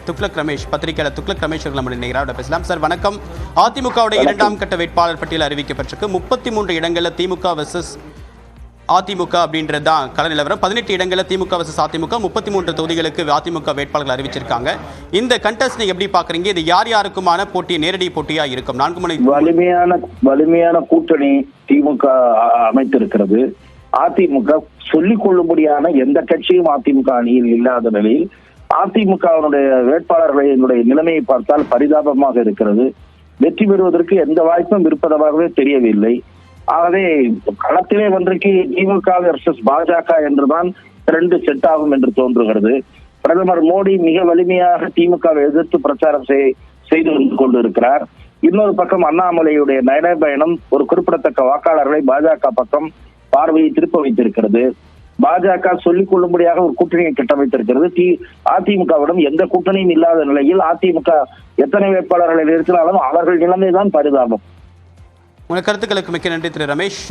துக்ளக் ரமேஷ் பத்திரிகையாளர் துக்ளக் ரமேஷ் நம்முடைய நேராக பேசலாம். சார் வணக்கம். அதிமுகவுடைய இரண்டாம் கட்ட வேட்பாளர் பட்டியல் அறிவிக்கப்பட்டிருக்கு. 33 இடங்களில் திமுக வெர்சஸ் அதிமுக அப்படின்றது தான் கள நிலவரம். 18 இடங்களில் திமுக வெர்சஸ் அதிமுக, 33 தொகுதிகளுக்கு அதிமுக வேட்பாளர்கள் அறிவிச்சிருக்காங்க. இந்த கண்டெஸ்ட் நீங்க எப்படி பாக்குறீங்க? இது யார் யாருக்குமான போட்டி, நேரடி போட்டியா இருக்கும்? 4 மணி வலிமையான கூட்டணி திமுக அமைத்திருக்கிறது. அதிமுக சொல்லிக் கொள்ளும்படியான எந்த கட்சியும் அதிமுக அணியில் இல்லாத நிலையில் அதிமுகவினுடைய வேட்பாளர்களுடைய நிலைமையை பார்த்தால் பரிதாபமாக இருக்கிறது. வெற்றி பெறுவதற்கு எந்த வாய்ப்பும் இருப்பதாகவே தெரியவில்லை. ஆகவே களத்திலே வந்திருக்கு திமுக வெர்சஸ் பாஜக என்றுதான் 2 செட் ஆகும் என்று தோன்றுகிறது. பிரதமர் மோடி மிக வலிமையாக திமுகவை எதிர்த்து பிரச்சாரம் செய்து கொண்டிருக்கிறார். இன்னொரு பக்கம் அண்ணாமலையுடைய நடைபயணம் ஒரு குறிப்பிடத்தக்க வாக்காளர்களை பாஜக பக்கம் பார்வையை திருப்ப வைத்திருக்கிறது. பாஜக சொல்லிக் கொள்ளும்படியாக ஒரு கூட்டணியை கட்டமைத்திருக்கிறது. அதிமுகவிடம் எந்த கூட்டணியும் இல்லாத நிலையில் அதிமுக எத்தனை வேட்பாளர்களை நிறுத்தினாலும் அவர்கள் நிலைமைதான் பரிதாபம். உங்கள் கருத்துக்களுக்கு மிக்க நன்றி திரு ரமேஷ்.